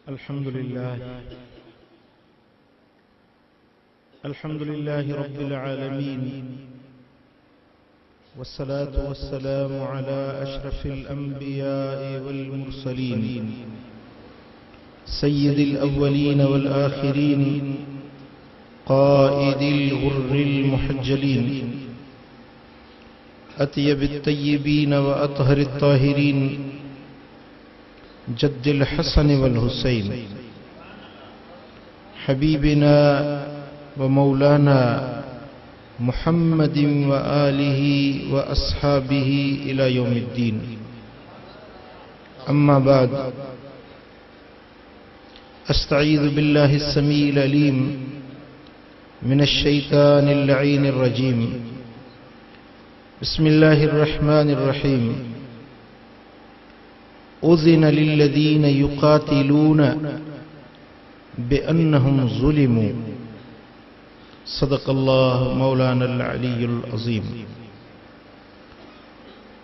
अल्हम्दुलिल्लाह रब्बिल आलमीन वस्सलातु वस्सलामु अला अशरफिल अंबिया'i वल मुरसलीन सय्यिदिल अव्वलीन वल आखिरीन क़ाइदिल गुर्रिल मुहज्जलीन अत्यबित तय्यबीन व अतहरित ताहिरीन जद्दिल हसन वल हुसैन हबीबिना व मौलाना मुहम्मदिन व आलिहि व अस्हाबिहि इला यौमिद्दीन। अम्मा बाद, अस्तईज़ु बिल्लाहिस समीइल अलीम मिनश शैतानिर लईनिर रजीम। बिस्मिल्लाहिर रहमानिर रहीम। उज़िन लिल्लज़ीन युक़ातिलून बिअन्नहुम ज़ुलिमू। सदक़ल्लाहु मौलानल अलीयुल अज़ीम।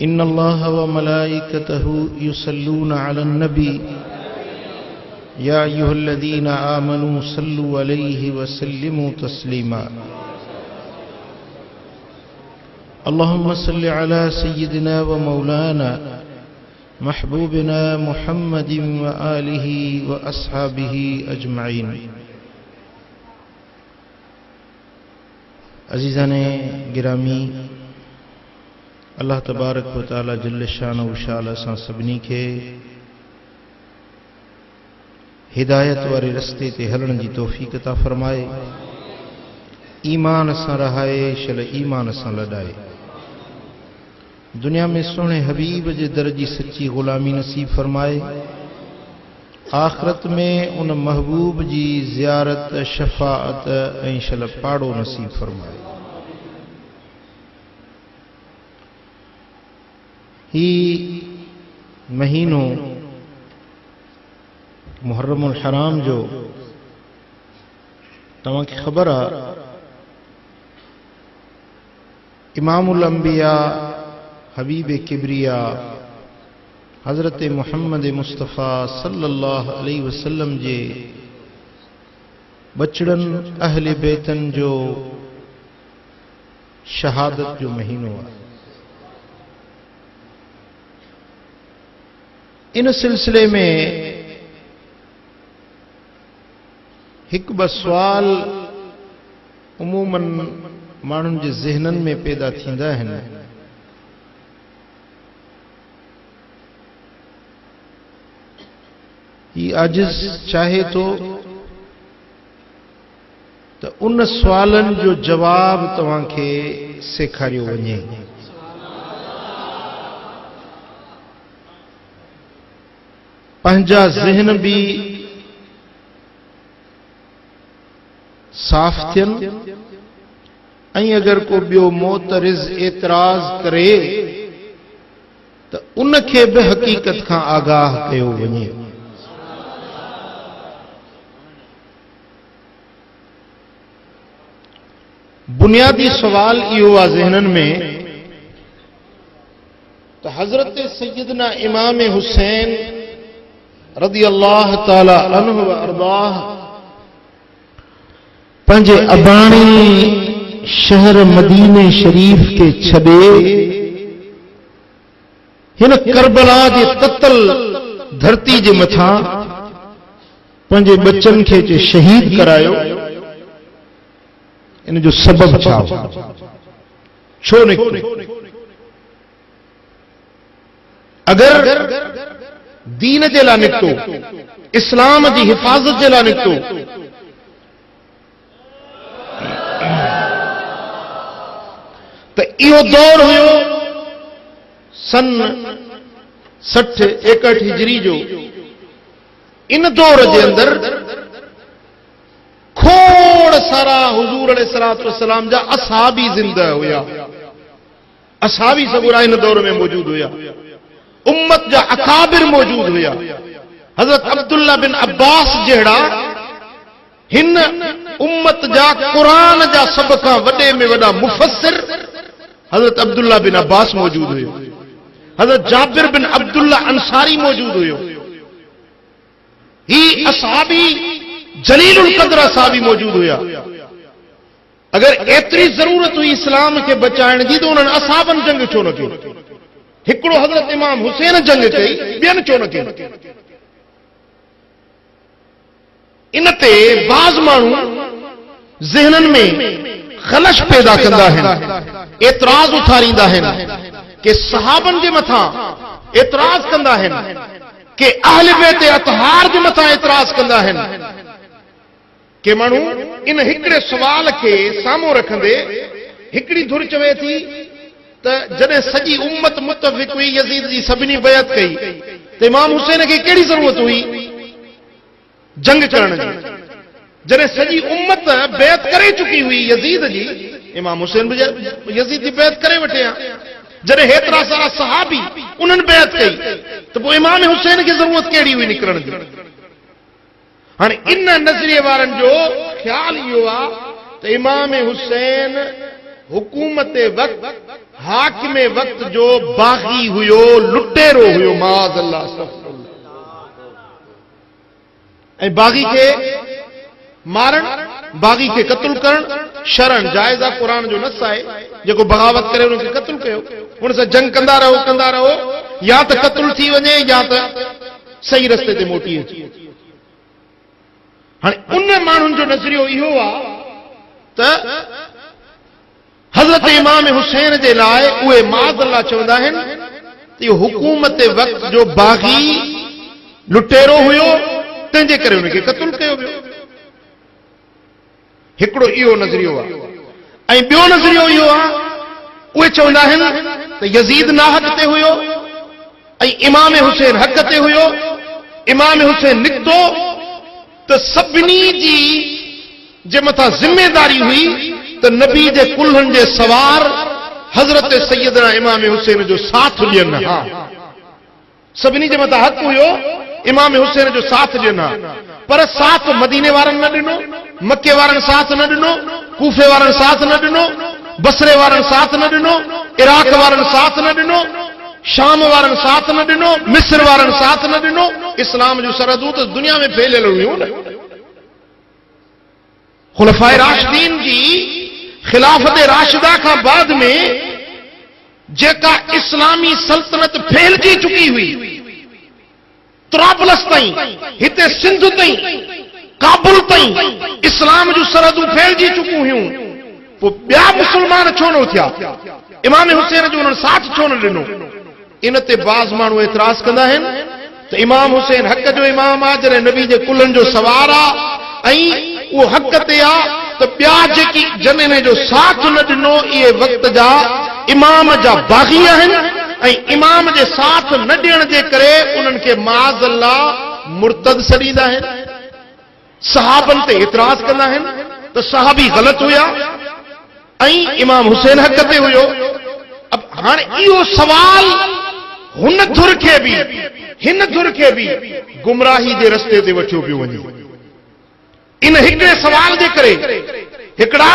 इन्नल्लाह व मलाइकतहु युसल्लूना अलन नबी या अय्युहल्लज़ीन आमनू सल्लु अलैहि व सल्लिमू तस्लीमा। अल्लाहुम्मा सल्लि अला सय्यिदिना व मौलाना महबूबिना मुहम्मदिन व आलिहि व अस्हाबिहि अजमईन। अजीज़ाने गिरामी, अल्लाह तबारक व तआला जल्ल शानहु शाला सां सभिनी खे हिदायत वारे रस्ते ते हलण जी तौफ़ीक़ अता फरमाए, ईमान सां रहाए, शल ईमान सां लॾाए। दुनिया में सोने हबीब जे दर जी सच्ची ग़ुलामी नसीब फरमाए, आखिरत में उन महबूब जी ज़ियारत, शफ़ाअत ऐं शल पाड़ो नसीब फरमाए। ही महीनो मुहर्रमुल हराम जो तव्हांखे ख़बर आहे, इमामुल अंबिया हबीब किबरिया हज़रत मुहम्मद मुस्तफ़ा सल्लल्लाहु अलैहि वसल्लम जे बचड़न अहले बैतन जो शहादत जो महीनो आहे। इन सिलसिले में हिकु ॿ सुवाल उमूमन माण्हुनि जे ज़हननि में पैदा थींदा आहिनि। ही आजिज़ चाहे तो उन सवालनि जो जवाब तव्हांखे सेखारियो वञे। पंहिंजा ज़हन भी साफ़ थियनि, ऐं अगर को ॿियो मोतरिज़ एतराज़ करे त उनखे बि हक़ीक़त खां आगाह कयो वञे। बुनियादी सवाल इहो आहे ज़हननि में त हज़रत सैयदना इमाम हुसैन रज़ी अल्लाह ताला अन्हु व अरदाह पंहिंजे अबाणी शहर मदीने शरीफ के छॾे हिन करबला जे ततल धरती जे मथां पंहिंजे बच्चन खे शहीद करायो। इन जो सबब छा हो? छो निकितो? अगर दीन जे लाइ निकितो, इस्लाम जी हिफ़ाज़त जे लाइ निकितो, त इहो दौर हुयो सन 60-61 हिजरी जो। इन दौर जे अंदर खोड़ सारा हुजूर अलैहिस्सलातु वस्सलाम जा असहाबी जिंदा हुया। असहाबी सगुरा इन दौर में मौजूद हुया। उम्मत जा अकाबिर मौजूद हुया। हजरत अब्दुल्ला बिन अब्बास जहिड़ा हिन उम्मत जा कुरान जा सब खां वॾे में वॾा मुफस्सिर हजरत अब्दुल्ला बिन अब्बास मौजूद हुयो। हजरत जाबिर बिन अब्दुल्ला अंसारी मौजूद हुयो। ही असहाबी जलीलुल क़द्र असहाबी मौजूद हुया। अगर एतरी जरूरत हुई इस्लाम के बचाइण जी तो उन्हनि असहाबन जंग छो न कई? हिकिड़ो हज़रत इमाम हुसैन जंग कई, ॿियनि छो न कई? इन ते बाज़ माण्हू ज़हननि में ख़लश पैदा कंदा आहिनि, एतराज़ उथारींदा आहिनि कि सहाबनि जे मथां एतराज़ कंदा आहिनि, कि अहल बैत अतहार जे मथां एतराज़ कंदा आहिनि। कि माण्हू इन हिकिड़े सुवाल खे साम्हूं रखंदे हिकिड़ी धुर चवे थी त जॾहिं सॼी उम्मत मुतफ़िक़ हुई यज़ीद जी सभिनी बैत कई त इमाम हुसैन खे कहिड़ी ज़रूरत हुई जंग करण जी? जॾहिं सॼी उम्मत बैत करे चुकी हुई यज़ीद जी, इमाम हुसैन बि यज़ीद जी बैत करे वठे हा। जॾहिं हेतिरा सारा सहाबी उन्हनि बैत कई त पोइ इमाम हुसैन खे ज़रूरत कहिड़ी हुई निकिरण जी? हाणे इन नज़रिए वारनि जो ख़्याल इहो आहे त इमाम हुसैन हुकूमत वक़्त हाकिम वक़्त जो बाग़ी हुयो, लुटेरो हुयो, माज़ अल्लाह। ऐं बाग़ी खे मारण, बाग़ी खे क़त्ल करण शरन जाइज़ आहे, क़ुरान जो नस आहे। जेको बग़ावत करे उनखे क़त्ल कयो, हुन सां जंग कंदा रहो, या त क़त्ल थी वञे या त सही रस्ते ते मोटी अचे। हाणे उन माण्हुनि जो नज़रियो इहो आहे त हज़रत इमाम हुसैन जे लाइ उहे माज़ अल्लाह चवंदा आहिनि त इहो हुकूमत वक़्त जो बाग़ी लुटेरो हुयो, तंहिंजे करे उनखे क़त्ल कयो वियो। हिकिड़ो इहो नज़रियो आहे। ऐं ॿियो नज़रियो इहो आहे, उहे चवंदा आहिनि त यज़ीद नाहक ते हुयो ऐं इमाम हुसैन हक़ ते हुयो। इमाम हुसैन निकितो त सभिनी जी जे मथां ज़िम्मेदारी हुई त नबी जे कुल्हनि जे सवार हज़रत सैयदना इमाम हुसैन जो साथ ॾियनि। हा, सभिनी जे मथां हक़ हुयो इमाम हुसैन जो साथ ॾियनि। पर साथ मदीने वारनि न ॾिनो, मके वारनि साथ न ॾिनो, कूफे वारनि साथ न ॾिनो, बसरे वारनि साथ न ॾिनो, इराक वारनि साथ न ॾिनो, शाम वारनि साथ न ॾिनो, मिस्र वारनि साथ न ॾिनो। इस्लाम जूं सरहदूं त दुनिया में फैलियल हुयूं न। खुलफाए राशिदीन जी खिलाफत राशिदा खां बाद में जेका इस्लामी सल्तनत फैलजी चुकी हुई, तुराबलस ताईं, हिते सिंध ताईं, काबुल ताईं इस्लाम जूं सरहदूं फैलजी चुकियूं हुयूं। पोइ ॿिया मुस्लमान छो न थिया? इमाम हुसैन जो उन्हनि साथ छो न ॾिनो? इन ते बाज़ माण्हू एतिराज़ कंदा आहिनि त इमाम हुसैन हक़ जो इमाम आहे, जॾहिं नबी जे कुलनि जो सवार आहे ऐं उहो हक़ ते आहे, त ॿिया जेकी जन जो साथ न ॾिनो इहे वक़्त जा इमाम जा बाग़ी आहिनि ऐं इमाम जे साथ न ॾियण जे करे उन्हनि खे माज़ अल्लाह मुर्तद सॾींदा आहिनि। सहाबनि ते एतिराज़ कंदा आहिनि त सहाबी ग़लति हुया ऐं इमाम हुसैन हक़ ते हुयो। अब हाणे इहो सवाल हुन धुर खे बि हिन धुर खे बि गुमराही जे रस्ते ते वठियो पियो वञे। इन हिकिड़े सवाल जे करे हिकिड़ा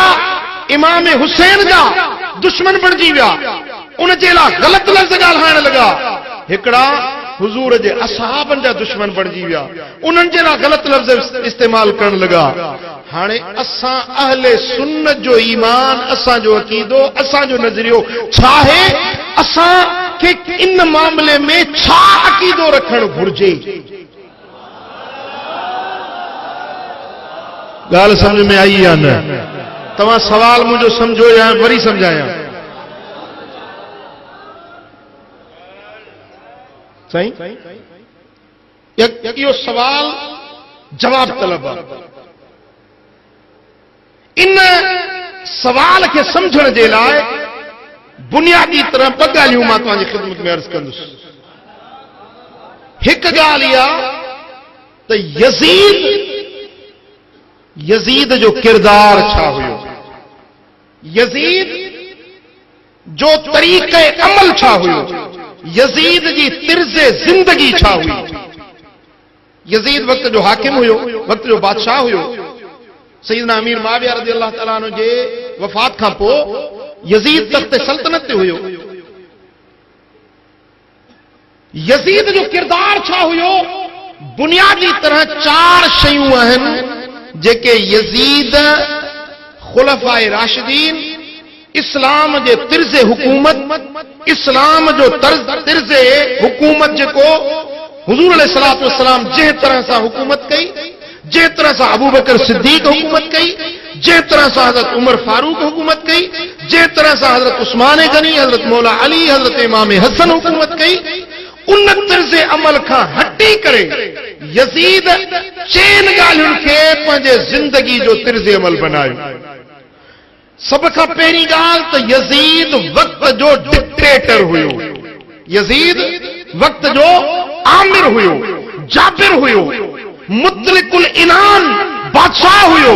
इमाम हुसैन जा दुश्मन बणिजी विया, उन जे लाइ ग़लति लफ़्ज़ ॻाल्हाइण लॻा। हिकिड़ा हुज़ूर जे असहाबनि जा दुश्मन बणिजी विया, उन्हनि जे लाइ ग़लति लफ़्ज़ इस्तेमाल करण लॻा। हाणे असां अहले सुन्नत जो ईमान, असांजो अक़ीदो, असांजो नज़रियो छा आहे? असां खे इन मामले में छा अक़ीदो रखणु घुर्जे? ॻाल्हि सम्झ में आई या न? तव्हां सवाल मुंहिंजो सम्झो या वरी सम्झायां? साईं, इहो सवाल जवाब तलब आहे। इन सवाल खे समझण जे लाइ बुनियादी तरह ॿ ॻाल्हियूं मां तव्हांजी ख़िदमत में अर्ज़ कंदुसि। हिकु ॻाल्हि इहा त यज़ीद जो किरदार छा हुयो, यज़ीद जो तरीक़े अमल छा हुयो, यज़ीद जी तिर्ज़े ज़िंदगी छा हुई। यज़ीद वक़्त जो हाकिम हुयो, वक़्त जो बादशाह हुयो। सैयदना अमीर मुआविया रज़ी अल्लाह तआला अन्हु जे वफ़ात खां पोइ यज़ीद तख़्त सल्तनत ते हुयो। यज़ीद जो किरदार छा हुयो बुनियादी तरह 4 शयूं आहिनि जेके यज़ीद, खुलफाए राशिदीन, इस्लाम जे तिर्ज़े हुकूमत, इस्लाम जो तिर्ज़े हुकूमत जेको हुज़ूर अलैहिस्सलातु वस्सलाम जंहिं तरह सां हुकूमत कई, जंहिं तरह सां अबू बकर सिद्दीक़ हुकूमत कई, जंहिं तरह सां हज़रत उमर फारूक हुकूमत कई, जंहिं तरह सां हज़रत उस्मान गनी, हज़रत मौला अली, हज़रत इमाम हसन हुकूमत कई, उन तिर्ज़े अमल खां हटी करे यज़ीद 4 ॻाल्हियुनि खे पंहिंजे ज़िंदगी जो तिर्ज़े अमल बनायो। सब खां पहिरीं ॻाल्हि त यज़ीद वक्त जो डिक्टेटर हुयो, यज़ीद वक्त जो आमिर हुयो, जाबिर हुयो, मुतलिकुल इनान बादशाह हुयो,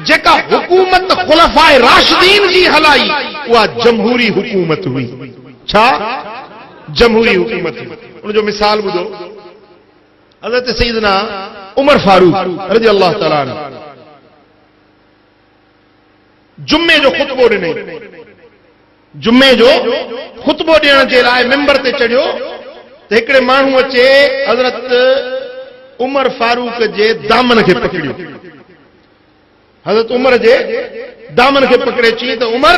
जेका हुकूमत खुलफाए राशिदीन जी हलाई उहा जमहूरी हुकूमत हुई। छा? जमहूरी हुकूमत हुई। उन जो मिसाल ॿुधो, हज़रत सैयदना उमर फारूक रज़ी अल्लाह तआला अन्हु जुम्मे जो खुतबो ॾिनई, जुम्मे जो खुतबो ॾियण जे लाइ मिंबर ते चढ़ियो त हिकिड़े माण्हू अचे हज़रत उमर फारूक जे दामन खे पकड़ियो, हज़रत उमर जे दामन खे पकड़े चई त उमर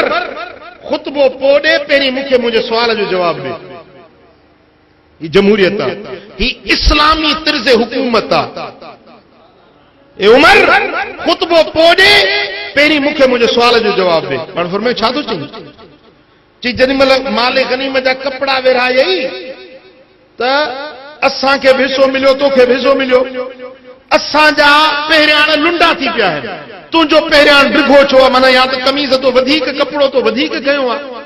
खुतबो पोइ पहिरीं मूंखे मुंहिंजे सुवाल जो जवाब ॾे। ही जमहूरियत आहे, ही इस्लामी तिर्ज़े हुकूमत आहे। ए उमर खुतबो पोइ पहिरीं मूंखे मुंहिंजे सुवाल जो जवाब ॾे। पाण फरमाए छा थो चई? चई जेॾी महिल माले गनीमत जा कपिड़ा विरहायई त असांखे बि हिसो मिलियो, तोखे बि हिसो मिलियो, असांजा पहिरियां लुंडा थी पिया आहिनि, तुंहिंजो पहिरियां डिघो छो आहे? माना या त कमीज़ तो वधीक, कपिड़ो तो वधीक कयो आहे।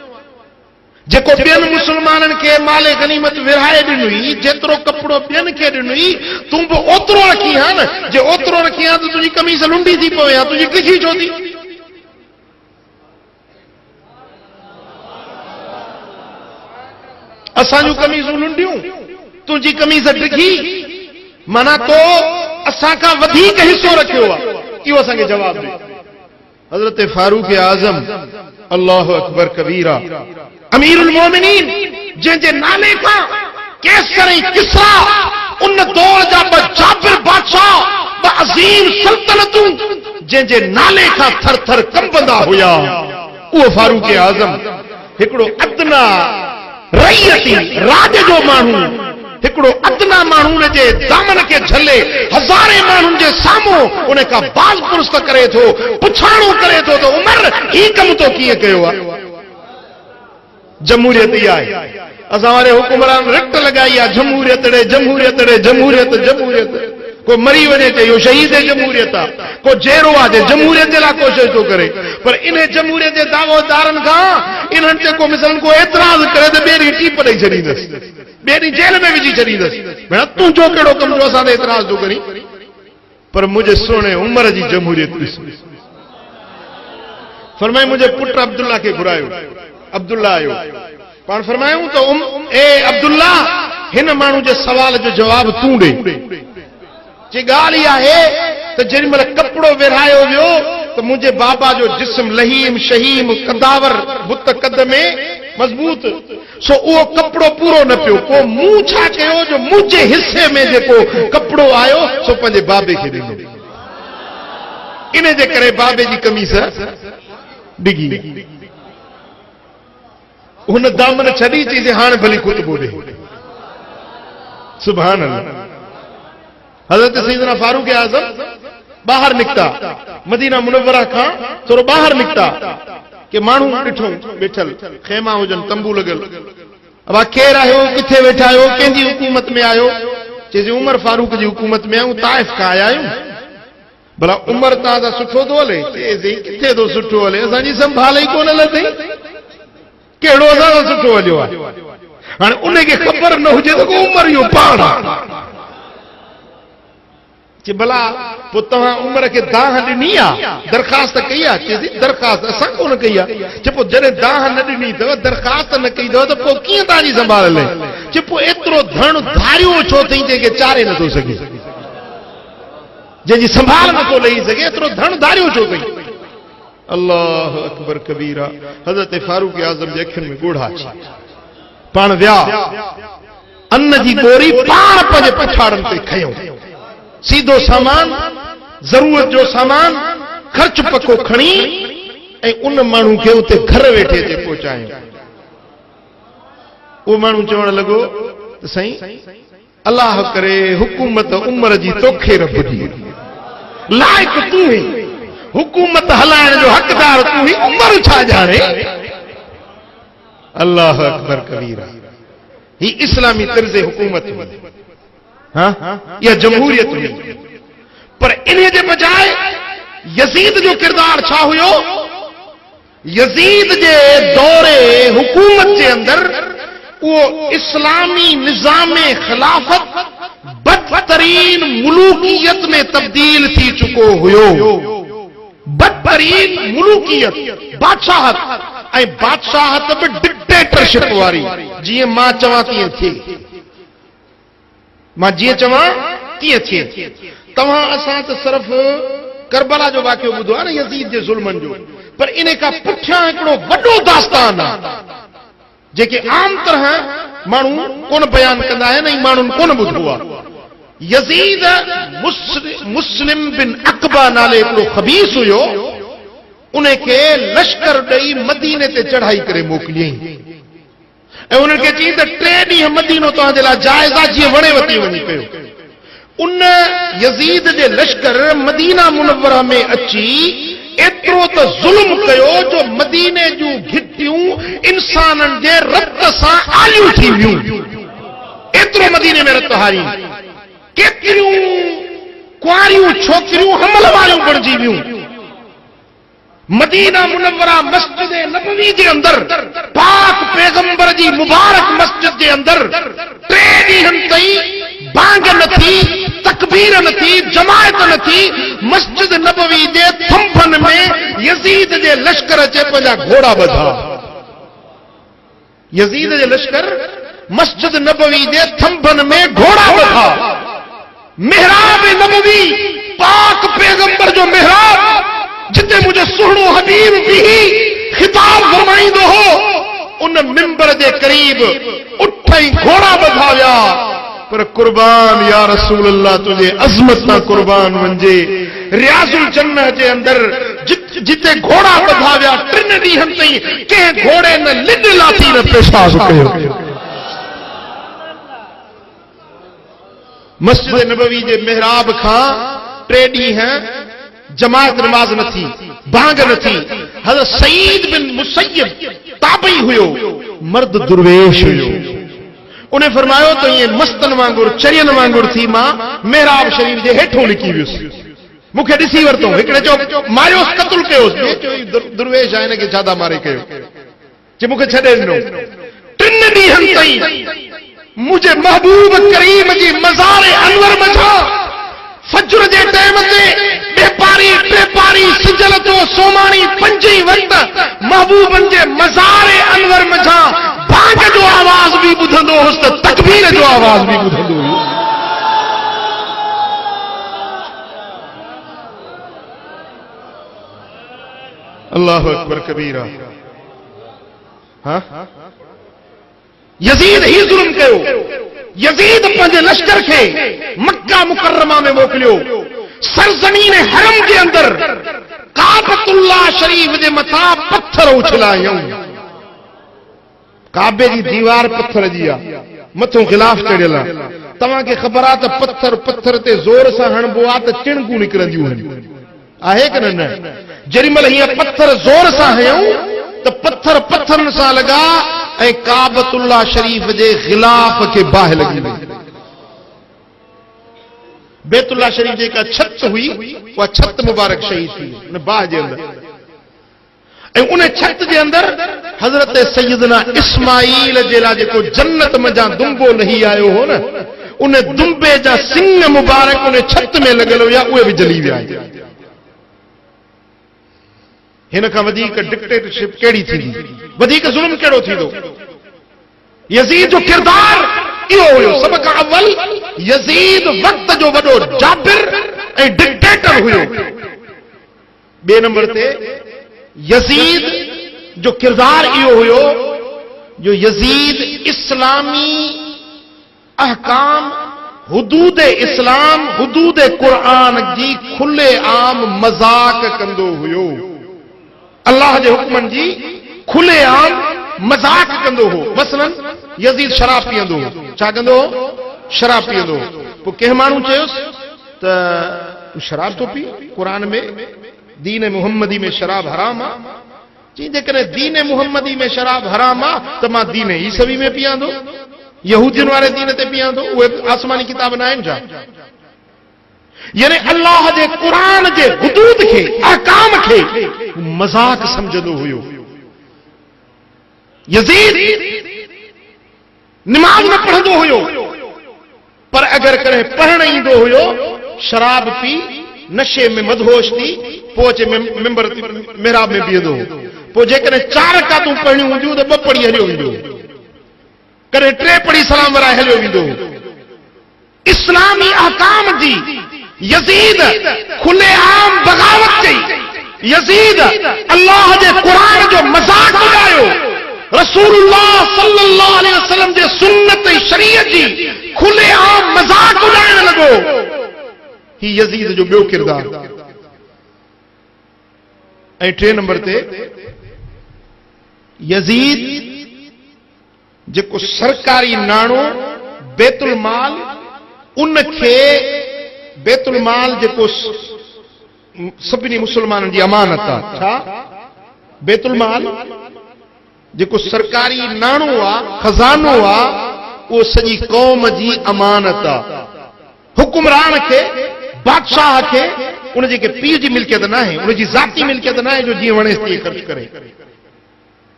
जेको ॿियनि मुस्लमाननि खे माले गनीमत विरहाए ॾिनुई, जेतिरो कपिड़ो ॿियनि खे ॾिनुई, तूं बि ओतिरो रखी हा न। जे ओतिरो रखी हा त तुंहिंजी कमीज़ लुंडी थी पवे हा, तुंहिंजी डिघी छो थी? असांजूं कमीज़ूं लुंडियूं, तुंहिंजी कमीज़ डिघी, माना तो असांखां वधीक हिसो रखियो आहे। इहो असांखे जवाब ॾे। हज़रत फारूक आज़म अल्लाहु अकबर कबीरा, अमीरुल मोमिनीन, जंहिंजे नाले खां केसर ऐं किसरा उन दौर जा ॿ जाबिर बादशाह, ॿ अज़ीम सल्तनतूं जंहिंजे नाले खां थर थर कंबंदा हुया, उहो फारूक आज़म हिकिड़ो अदना रईयती राज जो माण्हू, हिकिड़ो अदना माण्हू जे दामन खे झले हज़ारे माण्हुनि जे साम्हूं उन खां बाज़ पुरस्त करे थो, पुछाणो करे थो त उमर ही कमु तो कीअं कयो आहे? जमहूरियत ई आहे। असां वारे हुकुमरान रट लॻाई आहे, जमहूरियत ॾे, जमहूरियत ॾे, जमहूरियत, जमहूरियत। को मरी वञे त इहो शहीद जमहूरियत आहे, को जेरो आहे जमहूरियत जे लाइ कोशिशि थो करे, पर इन जमहूरियत जे दावोदारनि खां इन्हनि ते को मिसाल को एतिराज़ करे त ॿिए ॾींहुं टीप ॾेई छॾींदसि, ॿिए ॾींहुं जेल में विझी छॾींदसि। भेण तुंहिंजो कहिड़ो कमु जो असां ते एतिराज़ थो करी? पर मुंहिंजे सोणे उमर जी जमहूरियत ॾिस। फरमाए मुंहिंजे पुट अब्दुल्ला खे घुरायो, अब्दुल्ला आयो। पाण फरमायूं त ए अब्दुल्ला, हिन माण्हू जे सवाल जो जवाब तूं ॾे। जे ॻाल्हि इहा आहे त जेॾी महिल कपिड़ो विरहायो वियो त मुंहिंजे बाबा जो जिस्म लहीम शहीम कदावर बुत कद में मज़बूत, सो उहो कपिड़ो पूरो न पियो। पोइ मूं छा कयो जो मुंहिंजे हिसे में जेको कपिड़ो आयो सो पंहिंजे बाबे खे ॾिनो। इन जे करे बाबे जी कमीज़ डिघी, हुन दामन छॾी चई हाणे भली खुतबो ॾे। सुभान अल्लाह। हज़रत सैयदना फारूक आज़म ॿाहिरि निकिता, मदीना मुनव्वरा खां थोरो ॿाहिरि निकिता कि माण्हू ॾिठो वेठल, खेमा हुजनि, तंबू लॻल। अब केरु आहियो, किथे वेठा आहियो, कंहिंजी हुकूमत में आहियो? चइजे उमर फारूक जी हुकूमत में आहियूं, ताइफ खां आया आहियूं। भला उमर तव्हां सां सुठो थो हले? चइजे किथे थो सुठो हले, असांजी संभाल ई कोन लथई, कहिड़ो असां सां सुठो हलियो आहे? हाणे उनखे ख़बर न हुजे त को उमर इहो पाण आहे। कि भला पोइ तव्हां उमर खे दाह ॾिनी आहे, दरख़्वास्त कई आहे? चइजे दरख़्वास्त असां कोन कई आहे। चए पोइ जॾहिं दाह न ॾिनी अथव, दरख़्वास्त न कई अथव, त पोइ कीअं तव्हांजी संभाल हले? चए पोइ एतिरो धन धारियो छो अथई जंहिंखे चारे नथो सघे, जंहिंजी संभाल नथो लही सघे, एतिरो धन धारियो छो अथई? अल्लाह अकबर कबीरा। हज़रत फारूक आज़म जे अखियुनि में ॻोढ़ा अची पाण विया अन्न जी बोरी पाण पंहिंजे पछाड़नि ते खयों, सीधो सामान, ज़रूरत जो सामान ख़र्च पको खणी ऐं उन माण्हू खे उते घर वेठे ते पहुचायूं। उहो माण्हू चवण लॻो त साईं अल्लाह करे हुकूमत उमर जी तोखे रब दी, लाइक तूं ही, हुकूमत हलाइण जो हक़दार तूं ही, उमर छा ॼाणे। अल्लाह अकबर कबीरा। ही इस्लामी तर्ज़ हुकूमत हुई, हाँ या जमहूरियत हुई। पर इन्हे जे बजाय यजीद जो किरदार छा हुयो? यजीद जे दौरे हुकूमत जे अंदर वो इस्लामी निजाम खिलाफत बदतरीन मुलूकियत में तब्दील थी चुको हुयो। बदतरीन मुलूकियत, बादशाहत, ऐं बादशाहत भी डिक्टेटरशिप वारी, जीअं मां चवां तीअं थिए, मां जीअं चवां तीअं थिए। तव्हां असां त सिर्फ करबला जो वाक़ियो ॿुधो आहे न यज़ीद जे ज़ुल्मनि जो, पर इन खां पुठियां हिकिड़ो वॾो दास्तान आहे जेके आम तरह माण्हू कोन बयान कंदा आहिनि ऐं माण्हुनि कोन ॿुधो आहे। यज़ीद मुस्लिम बिन अक़बा नाले हिकिड़ो ख़बीस हुयो, उन खे लश्कर ॾेई मदीने ते चढ़ाई करे मोकिलियईं ऐं उन्हनि खे चई त 3 ॾींहं मदीनो तव्हांजे लाइ जाइज़ आहे, जीअं वणे वती वञी कयो। उन यज़ीद जे लश्कर मदीना मुनव्वरा में अची एतिरो त ज़ुल्म कयो जो मदीने जूं घिटियूं इंसाननि जे रत सां आलियूं थी वियूं। एतिरो मदीने में रत हारी, केतिरियूं कुआरियूं छोकिरियूं हमल वारियूं बणिजी वियूं। मदीना मुनव्वरा मस्जिद नबवी जे अंदर, पाक पैगंबर जी मुबारक मस्जिद जे अंदर 3 ॾींहंनि ताईं बांग न थी, तकबीर न थी, जमायत न थी। मस्जिद नबवी जे थंभनि में यज़ीद जे लश्कर अचे पंहिंजा घोड़ा ॿधा। यज़ीद जे लश्कर मस्जिद नबवी जे थंभनि में घोड़ा ॿधा। मेहराब नबवी, पाक पैगंबर जो मेहराब, जिते मुझे सुहिणो हबीब भी खिताब फरमाईंदो हो, उन मिंबर जे करीब उठई घोड़ा ॿधा विया। पर कुर्बान या रसूल अल्लाह तुझे अज़मत ना कुर्बान वंजे। रियाजुल जन्नह जे अंदर जिते घोड़ा ॿधा विया 3 ॾींहंनि ताईं कंहिं घोड़े न लिड लाथी न पेशाब कयो। मस्जिद नबवी जे मेहराब खां 3 ॾींहं जमायत नमाज न थी, बांग न थी। हज़रत सईद बिन मुसय्यब ताबई हुयो, मर्द दुर्वेश हुयो। उन्हें फरमायो तो ये मस्तन वांगुर चरियन वांगुर थी मां मेहराब शरीफ जे हेठों लिकी वियुसि, मूंखे ॾिसी वरितो। हिकिड़े चयो मारियोसि, क़त्ल कयोसि। दुर्वेश आहे, हिनखे ज्यादा मारे कयो, जे मूंखे छॾे ॾिनो। 3 ॾींहंनि ताईं मुंहिंजे महबूब करीम जी मज़ार अनवर मथां फज्र जे टाइम ते बेपारी ट्रेपारी सिजल तो सोमाणी 5 वक़्त महबूबन जे मज़ार अनवर मथां बांग जो आवाज़ भी ॿुधंदो हुउसि त तकबीर जो आवाज़ भी ॿुधंदो हुयो। अल्लाहु अकबर कबीरा। हाँ, यज़ीद ही ज़ुल्म कयो। यज़ीद पंहिंजे लश्कर खे मक्का मुकर्रमा में मोकिलियो। सरज़मीन हरम जे अंदर काबतुल्लाह शरीफ जे मथां पत्थर उछलायूं। काबे जी दीवार पत्थर जी आहे, मथों गिलाफ चढ़ियल आहे। तव्हांखे ख़बर आहे त पत्थर पत्थर ते ज़ोर सां हणबो आहे त चिणकूं निकिरंदियूं आहिनि, आहे कि न? जेॾीमहिल हीअं पत्थर ज़ोर सां हयूं त पत्थर पत्थरनि सां लॻा ऐं काबतुल्लाह शरीफ जे गिलाफ खे बाहि लॻी वई। बैतुल्लाह शरीफ जेका छत हुई, उहा छत मुबारक शहीद थी उन बाहि जे अंदर। ऐं उन छत जे अंदर हज़रत सैयदना इस्माईल जे लाइ जेको जन्नत मज़ा दुंबो लही आयो हो न, उन दुंबे जा सिंग मुबारक उन छत में लॻल हुया, उहे बि जली विया। हिन खां वधीक डिक्टेटरशिप कहिड़ी थींदी? वधीक ज़ुल्म कहिड़ो थींदो? यज़ीद जो किरदार इहो हुयो। सभ खां अव्वल यज़ीद वक़्त जो वॾो जाबिर ऐं डिक्टेटर हुयो। 2 नंबर ते यज़ीद जो किरदार इहो हुयो जो यज़ीद इस्लामी अहकाम हुदूद इस्लाम हुदूद कुरान जी खुले आम मजाक कंदो हुयो। अल्लाह जे हुक्मन जी खुले आम मजाक कंदो हो। मसलन यजीद शराब पीअंदो हो। छा कंदो हो? शराब पीअंदो हो। पोइ कंहिं माण्हू चयोसि त तूं शराब थो पी? क़ुरान में दीन मुहम्मदी में शराब हराम आहे। चई जेकॾहिं दीन मुहम्मदी में शराब हराम आहे त मां दीन ईसवी में पीआंदो, यहूदियुनि वारे दीन ते पीआंदो। उहे आसमानी किताब न आहिनि छा? यानी अल्लाह जे क़ुरान जे हुदूद खे अहकाम खे मज़ाक समझंदो हुयो। यजीद नमाज न पढ़ंदो हुयो, पर अगर कॾहिं पढ़ण ईंदो हुयो शराब पी नशे में मदहोश थी पोइ अचे मिंबर मिहराब में बीहंदो हो। पोइ जेकॾहिं 4 रकातूं पढ़णियूं हूंदियूं त 2 पढ़ी हलियो वेंदो, कॾहिं 3 पढ़ी सलाम वराए हलियो वेंदो। इस्लामी अहकाम जी यजीद खुले आम बगावत कई। यजीद अल्लाह जे क़ुरान जो मज़ाक उॾायो। रसूलुल्लाह सल्लल्लाहु अलैहि वसल्लम जे सुन्नत ऐं शरीयत जी खुले आम मज़ाक उॾाइण लॻो। ही यजीद जो ॿियो किरदार। ऐं 3 नंबर ते यजीद जेको सरकारी नाणो बैतुल माल, उनखे बैतुल माल जेको सभिनी मुसलमाननि जी अमानत आहे। छा? बैतुल माल जेको सरकारी नाणो आहे, खज़ानो आहे, उहो सॼी क़ौम जी अमानत आहे। हुकुमरान खे, बादशाह खे उन जेके पीउ जी मिल्कियत न आहे, उन जी ज़ाती मिल्कियत न आहे जो जीअं वणे तीअं ख़र्च करे।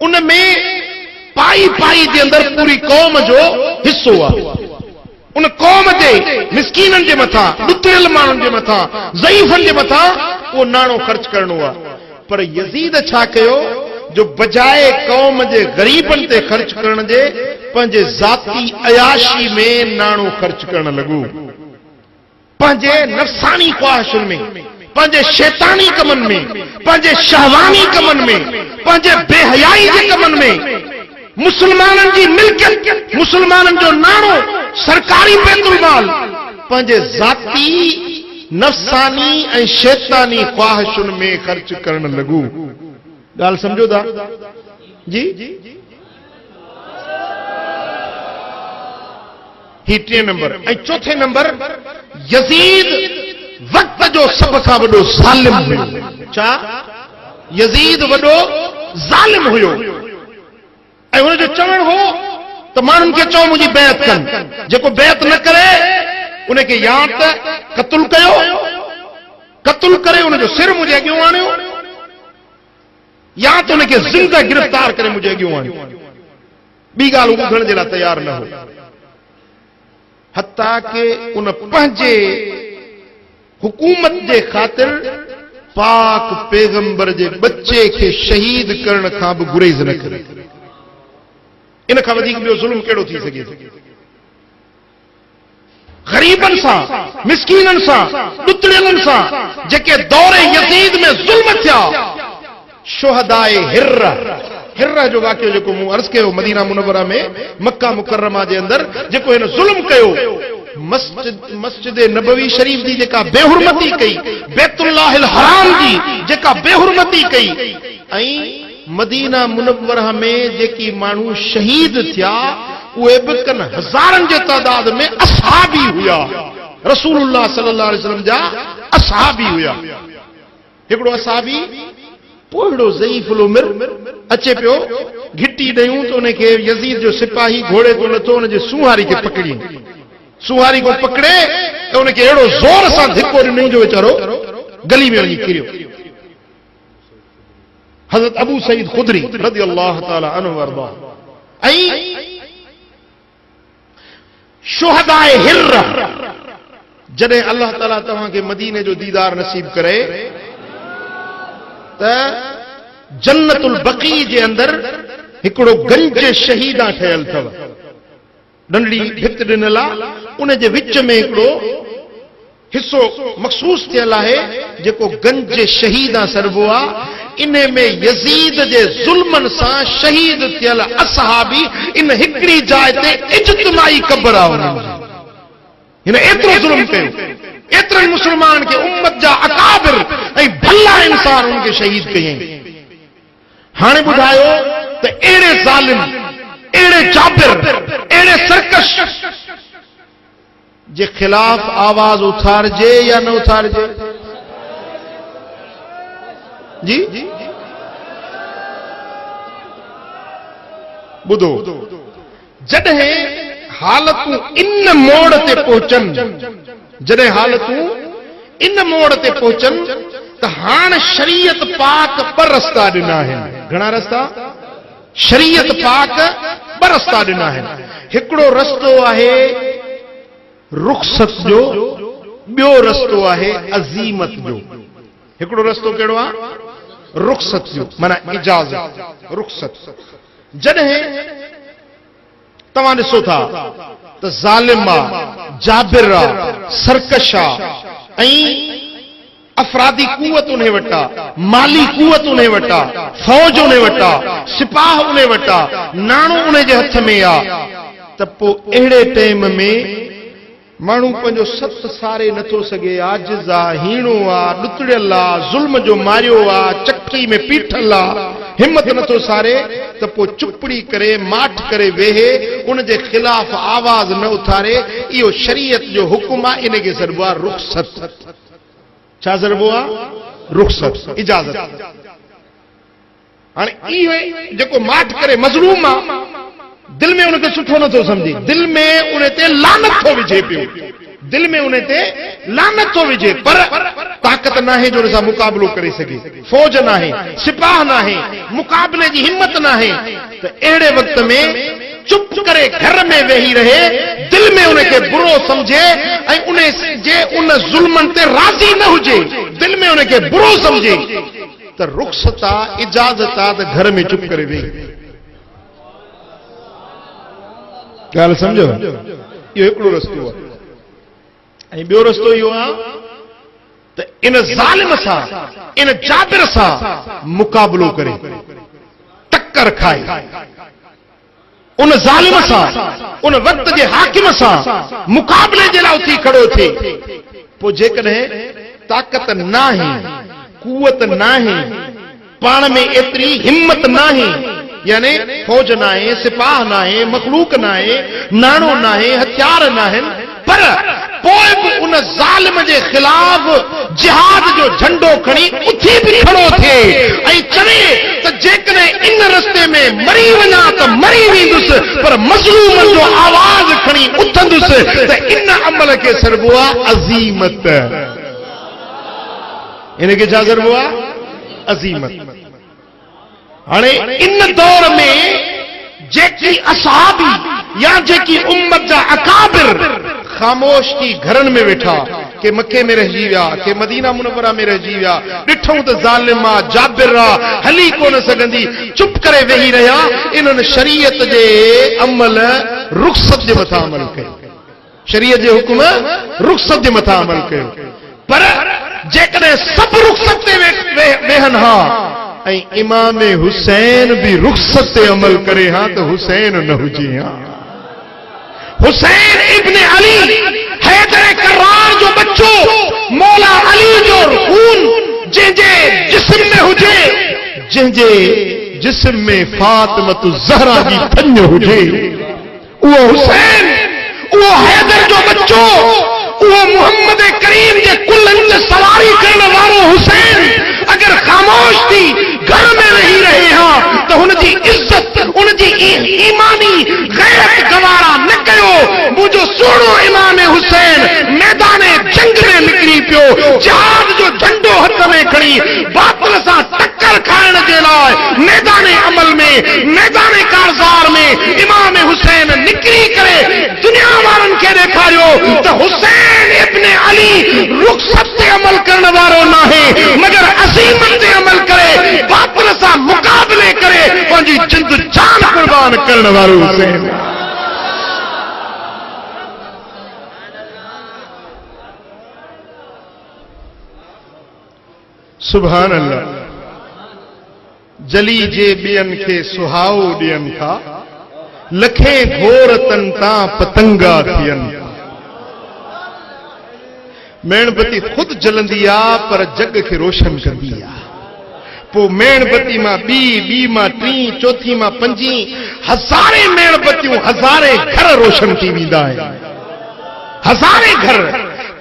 उन में पाई पाई जे अंदरि पूरी क़ौम जो हिस्सो आहे। उन क़ौम जे मिस्कीननि जे मथां, ॾुतियल माण्हुनि जे मथां, ज़ईफ़नि जे मथां उहो नाणो ख़र्च करणो आहे। पर यज़ीद छा कयो जो बजाए क़ौम जे ग़रीबनि ते ख़र्च करण जे पंहिंजे ज़ाती अयाशी में नाणो ख़र्च करण लॻो। पंहिंजे नफ़सानी ख्वाहिशुनि में, पंहिंजे शैतानी कमनि में, पंहिंजे शहवानी कमनि में, पंहिंजे बेहयाई जे कमनि में मुसलमाननि जी मिल्कियत, मुसलमाननि जो नाणो, सरकारी बैतुल माल पंहिंजे ज़ाती नफ़सानी ऐं शैतानी ख्वाहिशुनि में ख़र्च करण लॻो। ॻाल्हि सम्झो था जी? ही 3 नंबर। ऐं 4थे नंबर यजीद वक्त जो सब खां वॾो ज़ालिम हुयो। छा? यजीद वॾो ज़ालिम हुयो। ऐं हुनजो चवणु हो त माण्हुनि खे चओ मुंहिंजी बैत कनि, जेको बैत न करे उनखे या त क़त्ल कयो, क़त्ल करे उनजो सिर मुंहिंजे अॻियां आणियो, या त उनखे ज़िंदा गिरफ़्तार करे मुंहिंजे अॻियां आणियो। ॿी ॻाल्हि ॿुधण जे लाइ तयार न हो। हत्ता के उन पंहिंजे हुकूमत जे ख़ातिर पाक पैगंबर जे बच्चे खे शहीद करण खां बि गुरेज़ न करे। इन खां वधीक ॿियो ज़ुल्म कहिड़ो थी सघे? ग़रीबनि सां, मिस्कीननि सां, ॾुतिड़ियलनि सां जेके दौरे यज़ीद में ज़ुल्म थिया। शुहदाए हिर्रा जो वाक़ियो जेको मूं अर्ज़ कयो मदीना मुनव्वरा में, मक्का मुकर्रमा जे अंदरि जेको हिन ज़ुल्म कयो, मस्जिद नबवी शरीफ जी जेका बेहुरमती कई, बैतुल्लाहिल हराम जी जेका बेहुरमती कई, ऐं मदीना मुनव्वरा में जेकी माण्हू शहीद थिया उहे बि कनि हज़ारनि जे तादाद में असहाबी हुया। रसूलुल्लाह सल्लल्लाहु अलैहि वसल्लम जा असहाबी हुया। हिकिड़ो असहाबी पोड़ो ज़ईफ़ुल उमिर अचे पियो, घिटी ॾियूं त उनखे यज़ीद जो सिपाही घोड़े तो लथो, उनजे सुहारी खे पकड़ी, सुहारी को पकड़े ऐं उनखे अहिड़ो ज़ोर सां धिको ॾिनई जो वीचारो गली में वञी किरियो। हज़रत अबू सईद खुदरी रज़ियल्लाहु ताला अन्हु वरदा। ऐं शुहदाए हिर्र, जॾहिं अल्लाह ताला तव्हांखे मदीने जो दीदार नसीब करे त जन्नतुल बक़ी जे अंदरि हिकिड़ो गंज शहीदा ठहियल अथव। नंढड़ी भित ॾिनल आहे, उन जे विच में हिकिड़ो हिस्सो मखसूस थियल आहे जेको गंज शहीदा सरबो आहे। इन में यज़ीद जे ज़ुल्मनि सां शहीद थियल असहाबी इन हिकिड़ी जाइ ते इज्तिमाई क़ब्र आहे। हिन एतिरो ज़ुल्म कयो, एतिरनि मुस्लमाननि खे उम्मत जा अकाबिर ऐं भला इंसान उनखे शहीद कयईं। हाणे ॿुधायो त अहिड़े ज़ालिम, अहिड़े जाबिर, अहिड़े सरकश जे खिलाफ आवाज उथारजे या न उथारजे? जी ॿुधो, जॾहिं हालतूं इन मोड़ ते पहुचनि, जॾहिं हालतूं इन मोड़ ते पहुचनि त हाणे शरीयत पाक ॿ रस्ता ॾिना आहिनि। घणा रस्ता? शरीयत पाक ॿ रस्ता ॾिना आहिनि। हिकिड़ो रस्तो आहे रुख़सत जो, ॿियो रस्तो आहे अज़ीमत जो। हिकिड़ो रस्तो कहिड़ो आहे? रुख़सत जो, माना इजाज़त, रुख़सत। जॾहिं तव्हां ॾिसो था त ज़ालिम आहे, जाबिर आहे, सरकश आहे ऐं अफरादी कुवत उन्हें वटा, माली कुवत उन्हें वटा, फौज उन्हें वटा, सिपाह उन्हें वटा, नाणो उन्हें जे हथ में आहे, त पोइ अहिड़े टाइम में माण्हू पंहिंजो सत सारे नथो सघे, आजिज़ आहे, हीणो आहे, ॾुतड़ियल आहे, ज़ुल्म जो मारियो आहे, चक्की में पीठल आहे, हिम्मत नथो सारे, त पोइ चुपड़ी करे माठ करे वेहे, उन जे ख़िलाफ़ आवाज़ न उथारे। इहो शरीयत जो हुकुम आहे, इन खे चइबो आहे रुख़सत। छा चइबो आहे? रुख़सत, इजाज़त। हाणे इहो जेको माठ करे मज़लूम आहे, दिल में उनखे सुठो नथो समझे, दिल में उन ते लानत थो विझे पियो, दिल में उन ते लानत थो विझे, पर ताक़त नाहे जो उन सां मुक़ाबिलो करे सघे, फौज नाहे, सिपाह नाहे, मुक़ाबले जी हिम्मत नाहे। त अहिड़े वक़्त में चुप करे घर में वेही रहे, दिल में उनखे बुरो समझे ऐं उन जे उन ज़ुल्मनि ते राज़ी न हुजे, दिल में उनखे बुरो समझे, त रुख़सत आहे, इजाज़त आहे त घर में चुप करे वेही। ॻाल्हि सम्झो? इहो हिकिड़ो रस्तो आहे। ऐं ॿियो रस्तो इहो आहे त इन ज़ालिम सां, इन जाबिर सां मुक़ाबिलो करे, टक्कर खाए, उन ज़ालिम सां, उन वक़्त जे हाकिम सां मुक़ाबले जे लाइ उथी खड़ो थिए। पोइ जेकॾहिं ताक़त नाहे, कुवत नाहे, पाण में एतिरी हिम्मत नाहे, यानी फौज नाहे, सिपाह नाहे, मखलूक नाहे, नाणो नाहे, हथियार नाहिनि, पर पोइ बि उन ज़ालिम जे ख़िलाफ़ जिहाद जो झंडो खणी उथी बि खड़ो थिए ऐं चवे त जेकॾहिं इन रस्ते में मरी वञा त मरी वेंदुसि, पर मज़लूमनि जो आवाज़ खणी उथंदुसि, त इन अमल खे चइबो आहे अज़ीमत। इनखे छा चइबो आहे? अज़ीमत। हाणे इन दौर में जेकी असहाबी या जेकी उम्मत जा अकाबिर ख़ामोश थी घरनि में वेठा, के मके में रहिजी विया, के मदीना मुनव्वरा में रहिजी विया, ॾिठूं त ज़ालिम आहे, जाबिर आहे, हली कोन सघंदी, चुप करे वेही रहिया। इन्हनि शरीयत जे अमल, रुख़सत जे मथां अमल कयो, शरीयत जे हुकुम रुख़सत जे मथां अमल कयो। पर जेकॾहिं सभु रुख़सत ते वेहनि हा ऐं इमाम हुसैन भी रुख़सत ते अमल करे हा, त हुसैन न हुजे हा। हुसैन इब्न अली, हैदर कर्रार जो बच्चो, मौला अली जो खून जंहिंजे जिस्म में हुजे, जंहिंजे जिस्म में फातिमत ज़हरा जी फंज हुजे, उहो हुसैन, उहो हैदर जो बच्चो, उहो मोहम्मद करीम जे कुल्हनि ते सवारी करण वारो हुसैन अगर ख़ामोश थी घर में रही रहे हां, त हुनजी इज्जत, हुनजी ईमानी गैरत गवारा न कयो। मुंहिंजो सुहिणो इमाम हुसैन मैदान जंग में निकिरी पियो, जिहाद जो झंडो हथ में खणी, बातिल सां टक्कर खाइण जे लाइ मैदान अमल में, मैदान कारज़ार में इमाम हुसैन निकिरी करे दुनिया वारनि खे ॾेखारियो त हुसैन इब्न अली रुख़सत ते अमल करण वारो नाहे, मगर अज़ीमत ते अमल करे, बातिल सां मुक़ाबले करे पंहिंजी जिंद जान कुर्बान करण वारो हुसैन। सुभान अल्लाह। जली जे ॿियनि खे सुहाओ ॾियनि था, लखे घोर तन तां पतंगा थियनि था। मेणबत्ती खुद जलंदी आ पर जग के रोशन कंदी आ। पो मेणबत्ती मां बी मां टी, चौथी मां पंजी, हज़ारे मेणबत्तियों हज़ारे घर रोशन थी वेंदा आहिनि। हज़ारे घर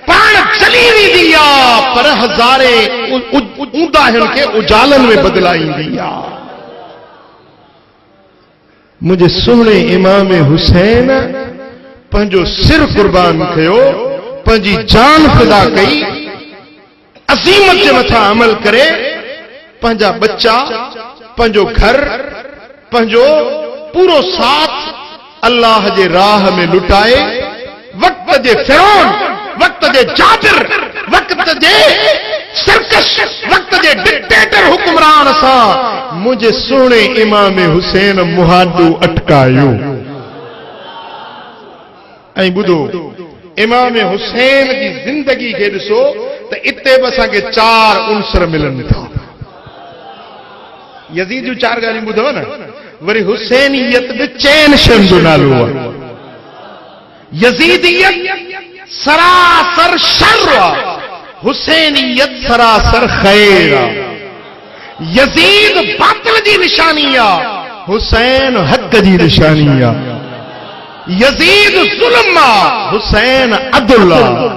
पाण जली वेंदी आ पर हज़ारे ऊंदाहियुनि खे उजालनि में बदिलाईंदी आ। मुझे सुहिणे इमाम हुसैन पंहिंजो सिर कुर्बान कयो, पंहिंजी जान फिदा कई, अज़ीमत जे मथां अमल करे पंहिंजा बच्चा, पंहिंजो घर, पंहिंजो पूरो साथ अल्लाह जे राह में लुटाए। वक्त जे फिरौन, वक्त जे जाबिर, वक्त जे सरकश, वक्त जे डिक्टेटर हुक्मरान सां मुझे सुहिणे इमाम हुसैन मुहादो अटकायो। ऐं ॿुधो, इमाम हुसैन जी ज़िंदगी खे ॾिसो त इते बि असांखे 4 उनसर मिलनि था। यज़ीद जूं 4 ॻाल्हियूं ॿुधव न, वरी हुसैनियत बि चइनि शयुनि जो नालो आहे। यज़ीदियत सरासर शर आहे, हुसैनियत सरासर खैर आहे। यज़ीद बातिल जी निशानी आहे, हुसैन हक़ जी निशानी आहे। यज़ीद ज़ुल्म आहे, हुसैन अदल आहे।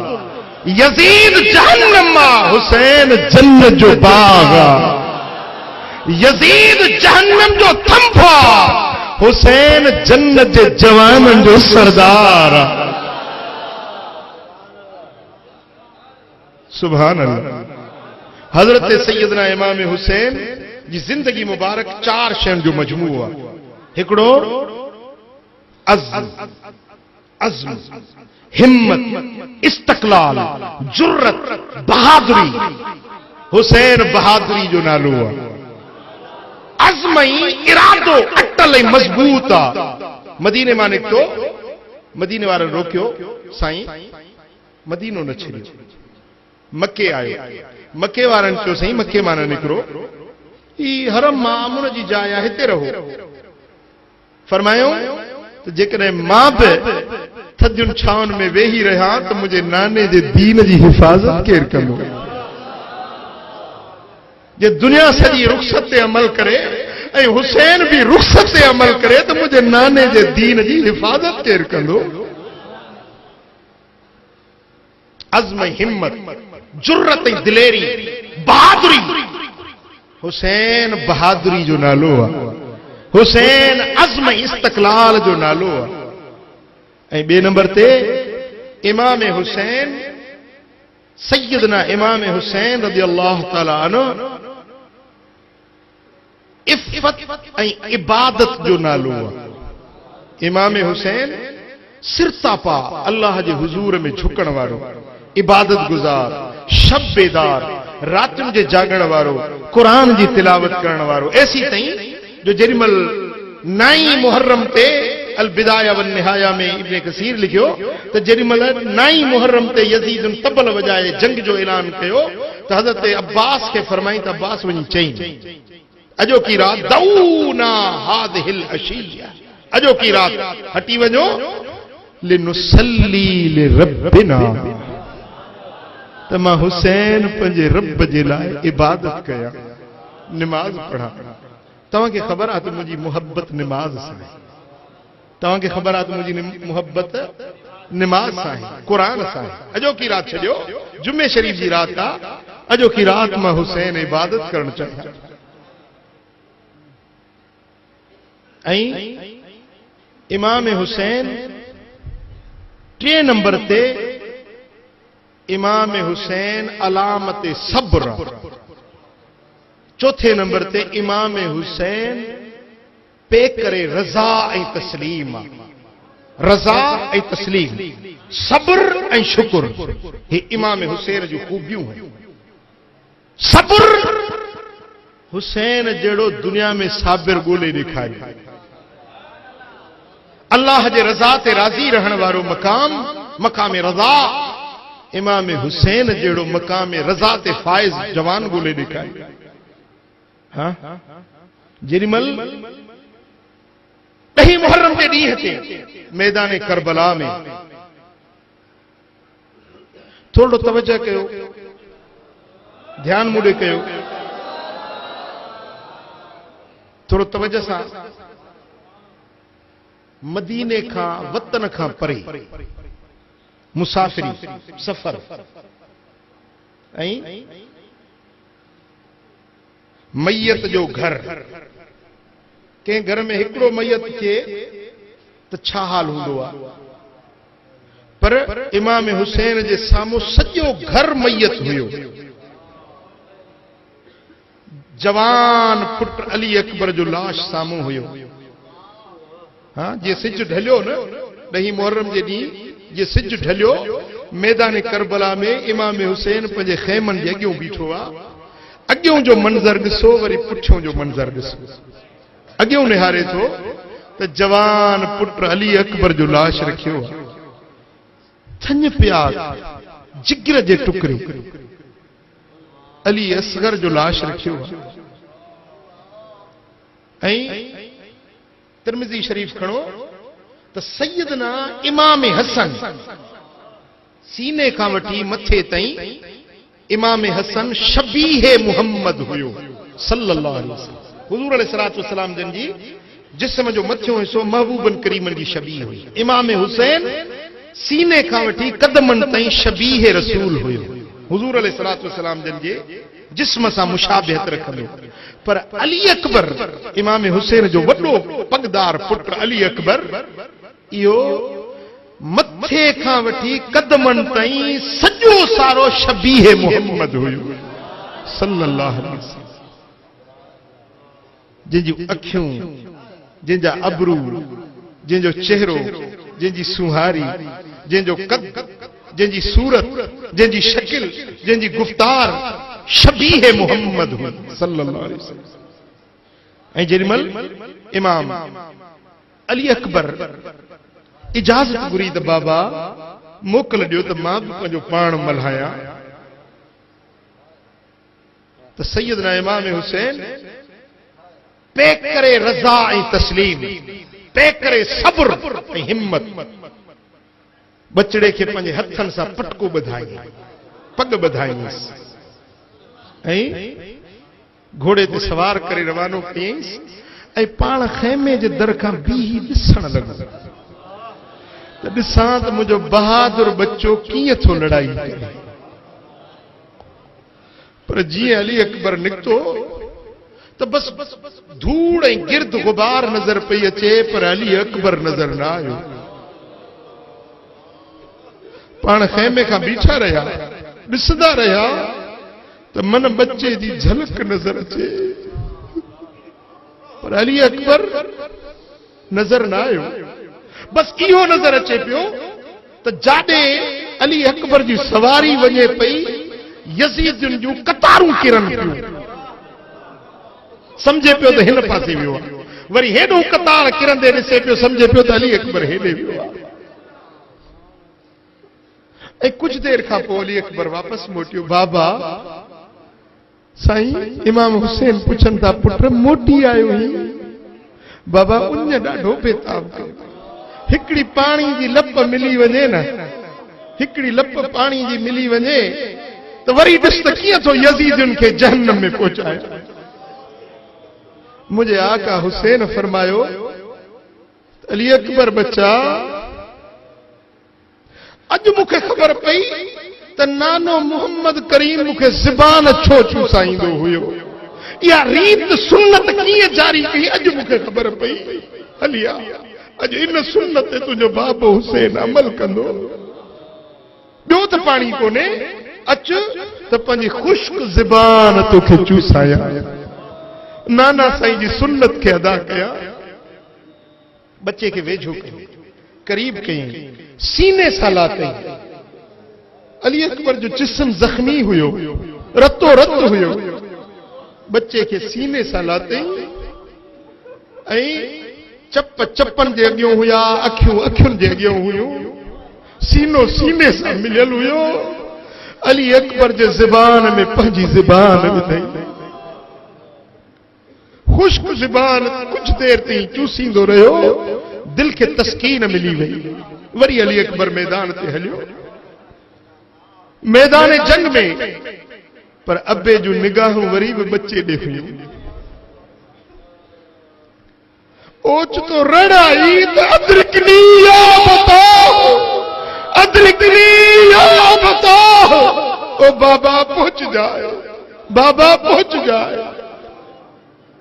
यज़ीद जहन्नम आहे, हुसैन जन्नत जो बाग आहे। यज़ीद जहन्नम जो थंभ आहे, हुसैन जन्नत जे जवाननि जो सरदार आहे। सुभान अल्लाह। हज़रत सैयदना इमाम हुसैन जी ज़िंदगी मुबारक 4 शयुनि जो मजमू आहे। हिकिड़ो अज़्म, हिम्मत, इस्तक़लाल, जुर्रत, बहादुरी। हुसैन बहादुरी जो नालो आहे। अज़्म ई इरादो अटल ऐं मज़बूत आहे। मदीने मां निकितो, मदीने वारनि रोकियो, साईं मदीनो न छॾियो, मके आयो। मके वारनि चयो साईं मके मां न निकिरो, ही हरम मामून जी जाइ आहे, हिते रहो। फरमायो त जेकॾहिं मां बि थधियुनि छाउनि में वेही रहिया त मुंहिंजे नाने जे दीन जी हिफ़ाज़त केरु कंदो? जे दुनिया सॼी रुख़सत ते अमल करे ऐं हुसैन भी रुख़सत ते अमल करे त मुंहिंजे नाने जे दीन जी हिफ़ाज़त केरु कंदो? अज़्म, हिम्मत, जुर्रत ऐं दिलेरी, बहादुरी। हुसैन बहादुरी जो नालो आहे। हुसैन अज़्म इस्तक़लाल जो नालो आहे। ऐं 2 नंबर ते इमाम हुसैन, सैयदना इमाम हुसैन रज़ियल्लाहु ताला अन्हु इफ़्फ़त ऐं इबादत जो नालो आहे। इमाम हुसैन सिरतापा, अल्लाह जे हुज़ूर में झुकण वारो, इबादत गुज़ार, शब बेदार, रातुनि जे जागण वारो, क़ुरान जी तिलावत करण वारो। ऐसी ताईं जो जेॾीमल 9 मुहर्रम ते अल बिदाया वन निहाया में इब्ने कसीर लिखियो त जेॾीमल 9 मुहर्रम ते यज़ीद तबल वजाए जंग जो ऐलान कयो त हज़रत अब्बास खे फरमाई त अब्बास वञी चई अजो की रात दऊना हादिहिल अशिया, अजो की रात हटी वञो लिनुसल्ली लिरब्बिना, त मां हुसैन पंहिंजे रब जे लाइ इबादत कया, निमाज़ पढ़ा। तव्हांखे ख़बर आहे त मुंहिंजी मुहब्बत निमाज़ सां आहे। तव्हांखे ख़बर आहे त मुंहिंजी मुहब्बत निमाज़ सां आहे, क़ुरान सां आहे। अजो की रात छॾियो, जुमे शरीफ़ जी रात आहे, अजो की रात मां हुसैन इबादत करणु चाहियां। ऐं इमाम हुसैन 3 नंबर ते इमाम हुसैन अलामत सब्र, 4 नंबर ते इमाम हुसैन पे करे रज़ा ऐं तस्लीम। रज़ा ऐं तस्लीम, सब्र ऐं शुक्र, हे इमाम हुसैन जूं खूबियूं आहिनि। सब्र, हुसैन जहिड़ो दुनिया में साबिर ॻोल्हे ॾेखारियो। अल्लाह जे रज़ा ते राज़ी रहण वारो मक़ाम, मक़ाम रज़ा, इमाम हुसैन जहिड़ो मक़ाम रज़ा ते फाइज़ जवान ॻोल्हे ॾेखारियो। हाँ, जेॾीमल 10 मुहर्रम जे ॾींहं ते मैदान करबला में थोड़ो तवज्जो कयो, ध्यान मुड़े कयो, थोड़ो तवज्जो सां। मदीने खां वतन खां परे मुसाफ़िरी सफ़र ऐं मैयत जो घर, कंहिं घर में हिकिड़ो मैयत थिए त छा हाल हूंदो आहे, पर इमाम हुसैन जे साम्हूं सॼो घर मैयत हुयो। जवान पुट अली अकबर जो लाश साम्हूं हुयो। हाँ, जे सिज ढलियो न 10 मुहर्रम जे ॾींहुं, जे सिज ढलियो मैदान करबला में इमाम हुसैन पंहिंजे ख़ैमनि जे अॻियों बीठो आहे। अॻियों जो मंज़र ॾिसो, वरी पुठियों जो मंज़र ॾिसो। अॻियों निहारे थो त जवान पुट अली अकबर जो लाश रखियो आहे। थञ पिया, जिगर जे टुकड़े अली असगर जो लाश रखियो आहे। ऐं तिरमिज़ी शरीफ़ खणो त सैयदना इमाम हसन सीने खां वठी मथे ताईं इमाम हसन शबीह मुहम्मद हुयो सल्लल्लाहु अलैहि वसल्लम। हुजूर अलैहिस्सलातु वस्सलाम जन जी जिस्म जो मथियों हिस्सो महबूबन करीमन जी शबीह हुई। इमाम हुसैन सीने खां वठी कदमनि ताईं शबीह रसूल हुयो। हुजूर अलैहिस्सलातु वस्सलाम जन जे जिस्म सां मुशाबिहत रखंदो। पर अली अकबर इमाम हुसैन जो वॾो पगदार पुट अली अकबर, इहो मथे खां वठी कदमनि ताईं सॼो सारो शबीह मुहम्मद हुयो सल्लल्लाहु अलैहि वसल्लम। जंहिंजूं अखियूं, जंहिंजा अबरू, जंहिंजो चेहरो, जंहिंजी सुहारी, जंहिंजो कद, जंहिंजी सूरत, जंहिंजी शकिल, जंहिंजी गुफ्तार शबीह मुहम्मद हुई सल्लल्लाहु अलैहि वसल्लम। ऐं जेॾीमहिल इमाम अली अकबर इजाज़त घुरी त बाबा मोकल ॾियो त मां बि पंहिंजो पाण मल्हायां, त सैयदना इमाम हुसैन पे करे रज़ा ऐं तस्लीम, पे करे सब्र ऐं हिम्मत, बचड़े खे पंहिंजे हथनि सां पटको ॿधाई, पग ॿधाईंसि ऐं घोड़े ते सवार करे रवानो कयईंसि। ऐं पाण ख़ैमे जे दर खां बीही ॾिसण लॻो त ॾिसां त मुंहिंजो बहादुर बच्चो कीअं थो लड़ाई करे। पर जीअं अली अकबर निकितो त बस धूड़ ऐं गिर्द गुबार नज़र पई अचे, पर अली अकबर नज़र न आयो। पाण ख़ैमे खां बीठा रहिया, ॾिसंदा रहिया त मन बच्चे जी झलक नज़र अचे, पर अली अकबर नज़र न आयो। बस इहो नज़र अचे पियो त जाॾे अली अकबर जी सवारी वञे पई, यज़ीदुनि जूं कतारूं किरनि पियूं। समझे पियो त हिन पासे वियो आहे, वरी हेॾो कतार किरंदे ॾिसे पियो, समझे पियो त अली अकबर हेॾे वियो आहे। ऐं कुछ देर खां पोइ अली अकबर वापसि मोटियो। बाबा साईं इमाम हुसैन पुछनि था, पुट मोटी आयो ही? बाबा उन ॾाढो बेताब कयो। हिकिड़ी पाणी जी लप मिली वञे न, हिकिड़ी लप पाणी जी मिली वञे त वरी ॾिस त कीअं थो यज़ीदुनि खे जहन्नम में पहुचाए। मुझे आका हुसैन फरमायो, अली अकबर बच्चा, अज मुखे खबर पई त नानो मोहम्मद करीम मुखे ज़बान छो चूसाईंदो हुयो, या रीत सुन्नत कीअं जारी कई, अज मुखे खबर पई। हलिया अज इन सुन्नत ते तुंहिंजो बाप हुसैन अमल कंदो। ॿियो त पाणी कोन्हे, अच त पंहिंजी खुश्क ज़बान तोखे चूसाया, नाना साईं जी सुन्नत खे अदा कया। बच्चे खे वेझो कयो, करीब कयईं, सीने सां लातईं। अली अकबर जो जिस्म जख्मी हुयो, रतो रत हुयो। बच्चे खे सीने सां लातईं ऐं चप चपनि जे अॻियों हुया, अखियूं अखियुनि जे अॻियों हुयूं, सीनो सीने सां मिलियल हुयो। अली अकबर जे ज़बान में पंहिंजी ज़बान विधई। खुश्क ज़बान कुछ देर ताईं चूसींदो रहियो, दिल खे तस्कीन मिली वई। वरी अली अकबर मैदान ते हलियो। मैदान जंग में, पर अबे जो निगाहों वरी भी बच्चे ॾे हुयूं। ओच तो रड़ाई तो अदरकनी या बताओ, अदरकनी या बताओ। ओ बाबा पहुंच जाए, बाबा पहुंच जाए।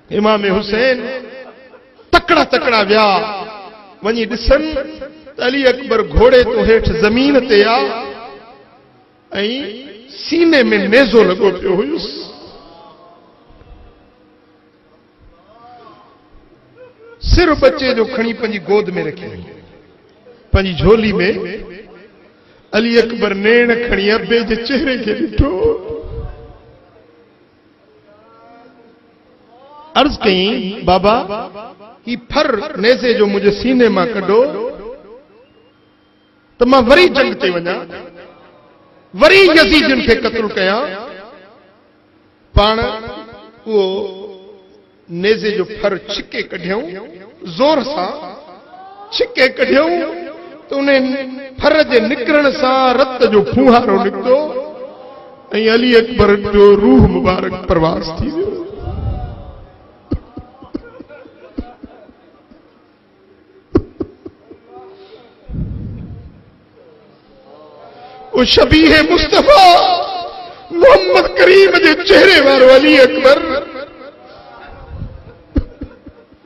इमाम हुसैन तकड़ा तकड़ा विया वही ॾिसन त अली अकबर घोड़े तो हेठ जमीन ते आ ऐं सीने में नेज़ो लगो पियो हुयुस। सिर बच्चे जो खणी पंजी गोद में रखी, पंजी झोली में अली अकबर नेण खणी अबे जे चेहरे के ॾिठो। अर्ज कई, बाबा ही फर नेज़े जो मुझे सीने मां कढो तो मां वरी जंग ते वञा, वरी यज़ीदन खे क़त्ल कया। पाण वो नेज़े जो फर छिके कढियऊं, जोर सां छिके कढियऊं तो उन फर जे निकरण सां रत जो फुहारो निकतो ऐं अली अकबर जो रूह मुबारक परवास थी वियो। वो शबीह मुस्तफा मोहम्मद करीम जे चेहरे वारो अली अकबर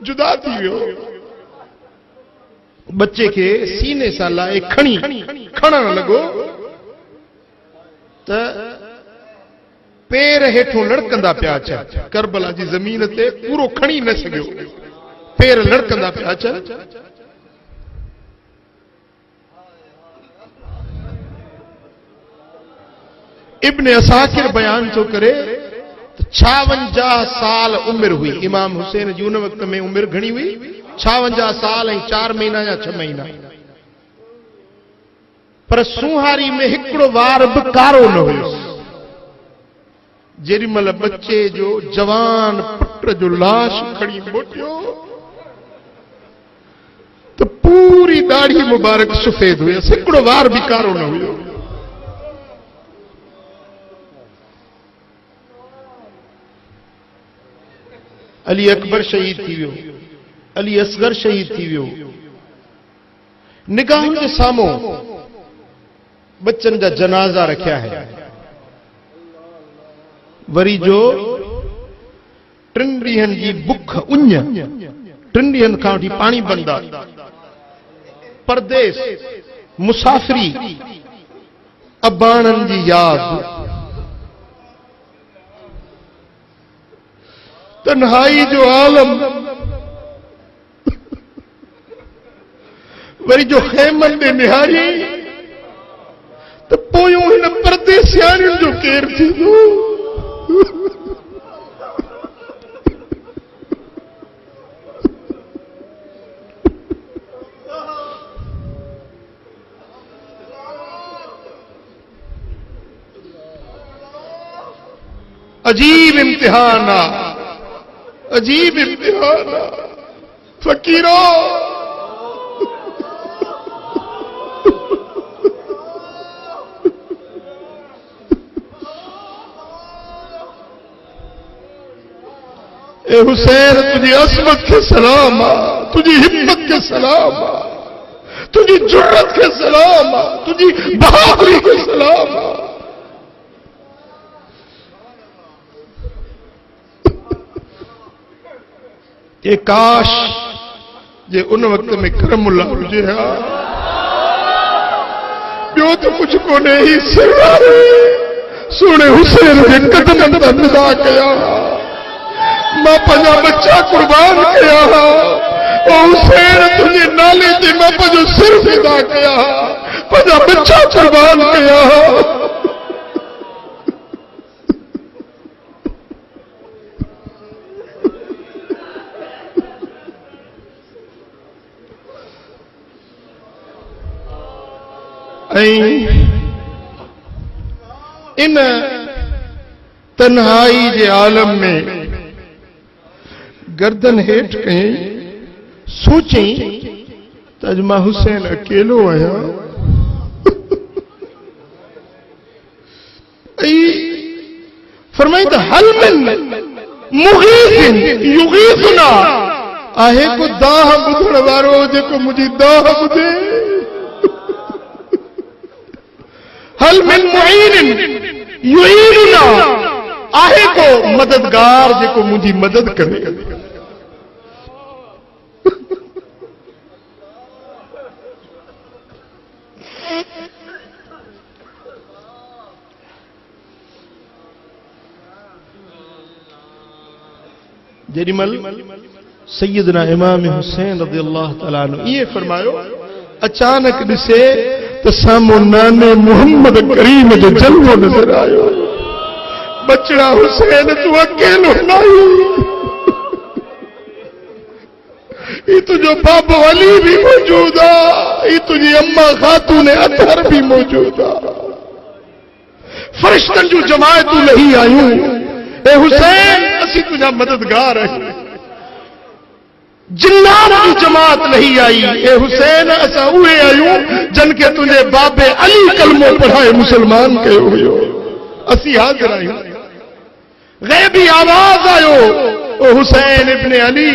जुदा थी वियो। बच्चे के सीने सां लाए खणी खणण लॻो त पेर हेठों लड़कंदा पिया अचनि। करबला जी ज़मीन ते पूरो खणी न सघियो, पेर लड़कंदा पिया अचनि। इब्न असाकिर बयान थो करे 56 साल उम्र हुई इमाम हुसैन जी। उन वक्त में उम्र घणी हुई 56 साल ऐं 4 महीना या 6 महीना। पर सुहारी में हिकिड़ो वार बि कारो न हुयुसि। जेॾी महिल बच्चे जो जवान पुट जो लाश खणी मोटियो तो पूरी दाढ़ी मुबारक सफेद हुयसि, हिकिड़ो वार बि कारो न हुयो। अली अकबर शहीद थी वियो, अली असगर शहीद थी वियो। निगाहुनि जे साम्हूं बच्चन जा जनाजा रखिया है। वरी जो 3 ॾींहनि जी बुख उञ, 3 ॾींहनि खां वठी पाणी बंद आहे। परदेस मुसाफ़िरी, अबाणनि जी याद, तन्हाई जो आलम, वरी जो खेमन में निहारी तो पोयों हिन परदेसियाणियुनि जो केर थींदो। अजीब इम्तिहान आ, अजीब इम्तिहान आ फकीरों। ए हुसैन तुझी असमत के सलाम आ, तुझी हिम्मत के सलाम आ, तुझी जुर्रत के सलाम आ, तुझी बहादुरी के सलाम आ। ये काश जे उन वक्त में करमुल्ला हुजे हा। ॿियो तो कुछ कोन्हे, ही सिवाय सोने हुसैन जे कदमनि तां निदा कया। मां पंहिंजा बच्चा कुर्बान कया। ओ हुसैन तुझे नाले ते मां पंहिंजो सिर फिदा कया, पंहिंजा बच्चा कुर्बान कया। इन तन्हाई जे आलम में गर्दन हेठ कहीं सोचई त अज मां हुसैन अकेलो आया। फरमाई त हल मिन मुगीसिन युगीसुना, आहे को दाह ॿुधण वारो जेको मुंहिंजी दाह ॿुधे। हल मिन मुईनिन युईनुना, आहे को मददगार जेको मुंहिंजी मदद करे। जेॾीमहिल सैयदना इमाम हुसैन रज़ियल्लाहु तआला अन्हु ये फरमायो, अचानक ॾिसे त साम्हूं नाने मोहम्मद करीम जो जलवो नज़र आयो। बचड़ा हुसैन तू अकेलो न आयो, ये तुझो बाबो अली भी मौजूद आहे, ये तुझी अम्मा खातून अतहर भी मौजूद आहे, फरिश्तन जूं जमायतूं लही आयूं। ए हुसैन असी तुझा मददगार आहियूं। जिन्नात की जमात लही आई। ए हुसैन असा उहे आयूं जन के तुझे बाबे अली कलमो पढ़ाए मुसलमान कयो हुयो। असी हाजिर आयूं। गैबी आवाज आयो, ओ हुसैन इब्ने अली,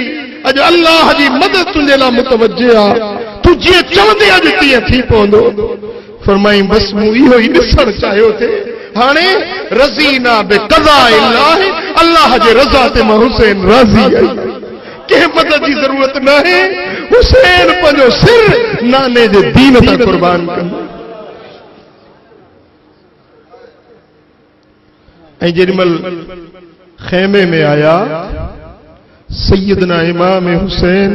अज अल्लाह जी मदद तुझे ला मुतवज्जे आ, तू जीअं चवंदे अज तीअं थी पवंदो। फरमाई बस मूं इहो ई ॾिसण चाहियो थे। हाणे रज़ीना बिक़ज़ा इल्लाह, अल्लाह जे रज़ा ते मां हुसैन राज़ी आई। कंहिं मदद जी ज़रूरत न आहे। हुसैन पंहिंजो सिर नाने जे दीन तां कुर्बान कंदो। ऐं जेॾीमहिल ख़ैमे में आया, सैयदना इमाम हुसैन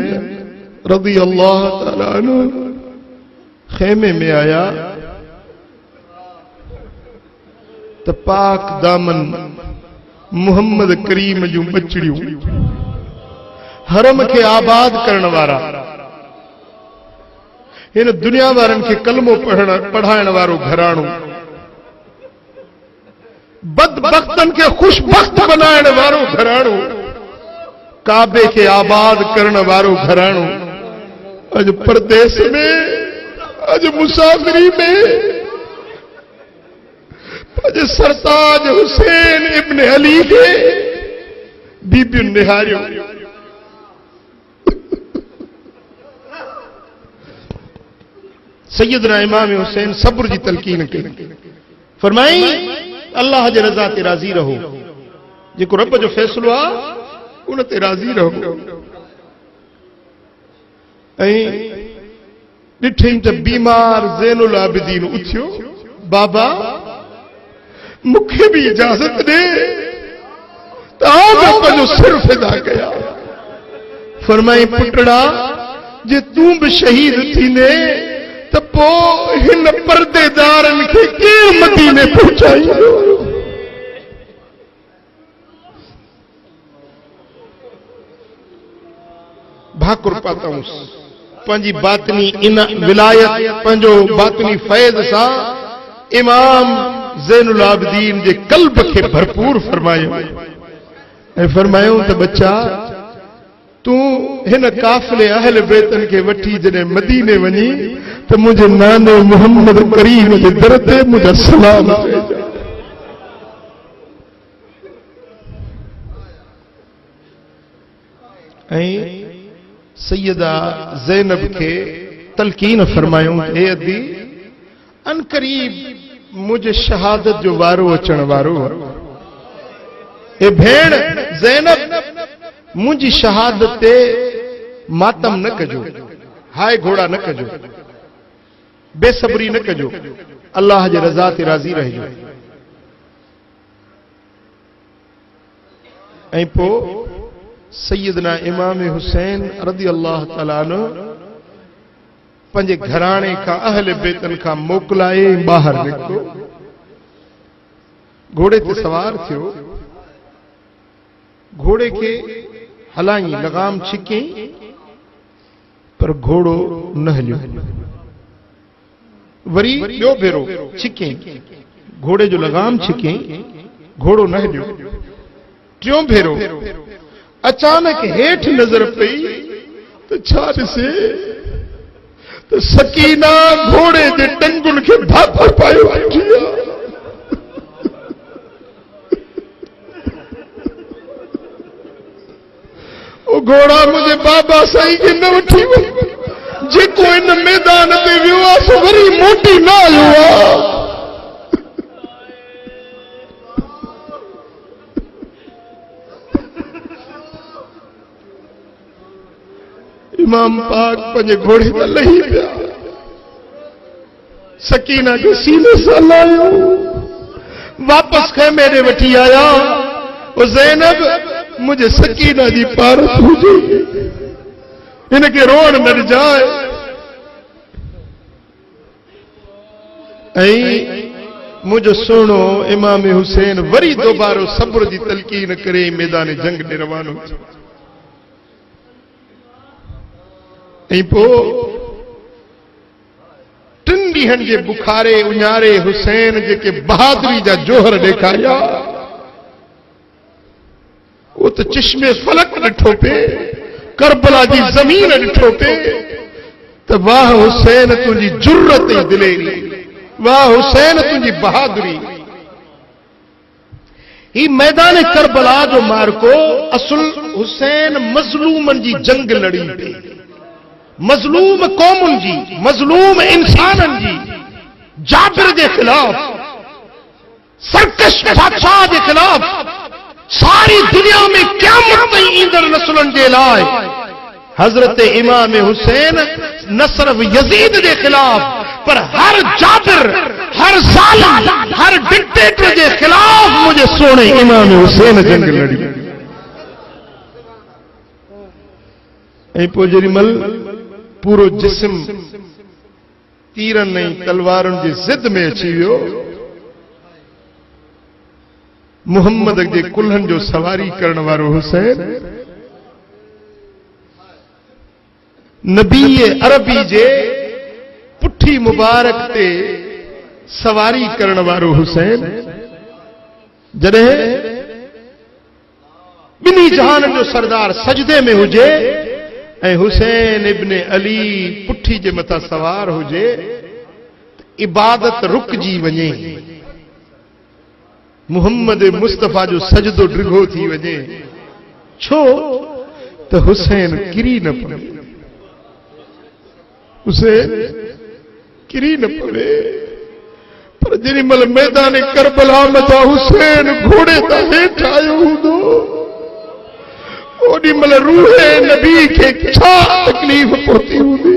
रज़ियल्लाहु तआला अन्हु ख़ैमे में आया त पाक दामन मुहम्मद करीम जूं बचड़ियूं, हरम के आबाद करण वारा, इन दुनिया वारनि खे कलमो पढ़ाइण वारो घराणो, बदबख्तन के खुशबख्त बनाइण वारो घराणो, काबे के आबाद करण वारो घराणो, अज परदेस में, अज मुसाफिरी में, अज सरताज हुसैन इब्ने अली के बीबियुनि निहारियो। सैयदना इमाम हुसैन सब्र जी तलकीन कई। फरमाई अल्लाह जे रज़ा ते राज़ी रहो, जेको रब जो फैसलो आ उन ते राज़ी रहो। ऐं ॾिठई त बीमार ज़ैनुल आबिदीन उथियो, बाबा मुखे भी इजाजत दे त मैं पंहिंजो सिर फिदा कया। फरमाई पुटड़ा, जे तू भी शहीद थींदे त पोइ हिन परदेदारनि खे केरु मदीने पहुचाईंदो। भाकुर पातऊंस पंहिंजी बातनी इन विलायत, पंहिंजो बातनी फैज़ सां इमाम ज़ैनुल आबिदीन जे कल्ब खे भरपूर फरमायो। ऐं फरमायो त बच्चा, तू हिन काफ़िले अहल बैतन के वठी जॾहिं मदीने वञी त मुंहिंजे नाने मोहम्मद करीम जे दर ते मुंहिंजा सलाम चइजां। ऐं सैयदा ज़ैनब के तलकीन फरमायूं, हे अदी अन करीब मुझे शहादत जो वारो अचण वारो। ए भेण ज़ैनब, मुझी शहादत ते मातम न कजो, हाय घोड़ा न कजो, बेसब्री न कजो, अल्लाह जे रज़ा ते राज़ी रहिजो। ऐं पोइ सैयदना इमाम हुसैन रज़ियल्लाहु तआला अन्हु पंहिंजे घराणे खां अहल बैतन खां मोकिलाए ॿाहिरि निकितो, घोड़े ते सवार थियो, घोड़े खे हलाई, लगाम छिकई, पर घोड़ो न हलियो। वरी ॿियो भेरो छिकई, घोड़े जो लगाम छिकई, घोड़ो न हलियो। टियों भेरो अचानक हेठ नजर पई त छा ॾिसे त सकीना घोड़े जे टंगुनि खे भापर पायो वेठी आहे। वो घोड़ा मुझे बाबा साईं के न वठी वई जेको इन मैदान ते वियो आहे सो वरी मोटी न आयो आहे। इमाम पाक पंहिंजे घोड़े ते लही पिया, सकीना के सीने सां लायो, वापस खेमे ॾे वठी आया। ओ ज़ैनब मुझे सकीना जी पारत हुजे, इनके रोण न जाए। ऐं मुझो सोनो इमाम हुसैन वरी दोबारो सब्र जी तलकीन करे मैदान जंग ॾे रवानो थियो। ऐं पोइ 3 ॾींहनि जे बुखारे उञारे हुसैन जेके बहादुरी जा जोहर ॾेखारिया, वो तो चश्मे फलक ॾिठो पे, करबला जी ज़मीन ॾिठो पे, तो वाह हुसैन तुंहिंजी जुर्रत ऐं दिलेरी, वाह हुसैन तुंहिंजी बहादुरी। ही मैदान करबला जो मार्को असुल हुसैन मज़लूमन जी जंग लड़ी पे, मज़लूम कौमुन जी, मज़लूम इंसानन जी, जाबिर के खिलाफ, सरकश बादशाह के खिलाफ, सारी दुनिया में क़यामत ताईं ईंदड़ नस्लन के लाए हजरत इमाम हुसैन न सिर्फ यजीद के खिलाफ पर हर जाबिर, हर जालिम, हर डिक्टेटर के खिलाफ मुझे सोने इमाम हुसैन जंग लड़ी। ऐं पोइ जेॾीमहिल पूरो जिस्म तीरनि ऐं तलवारुनि जी ज़िद में अची वियो, मुहम्मद जे कुल्हनि जो सवारी करण वारो हुसैन, नबी अरबी जे पुठी मुबारक ते सवारी करण वारो हुसैन, जॾहिं ॿिन्ही जहाननि जो सरदार सजदे में हुजे ऐं हुसैन इब्न अली पुठी जे मथां सवार हुजे, इबादत रुकजी वञे, मुहम्मद मुस्तफा जो सजदो डिघो थी वञे, छो त हुसैन किरी न पवे, हुसैन किरी न पवे। पर जेॾीमहिल मैदान करबला मथां हुसैन घोड़े तां हेठि आयो हूंदो, ओॾी महिल रूहे नबी खे छा तकलीफ़ पहुती हूंदी।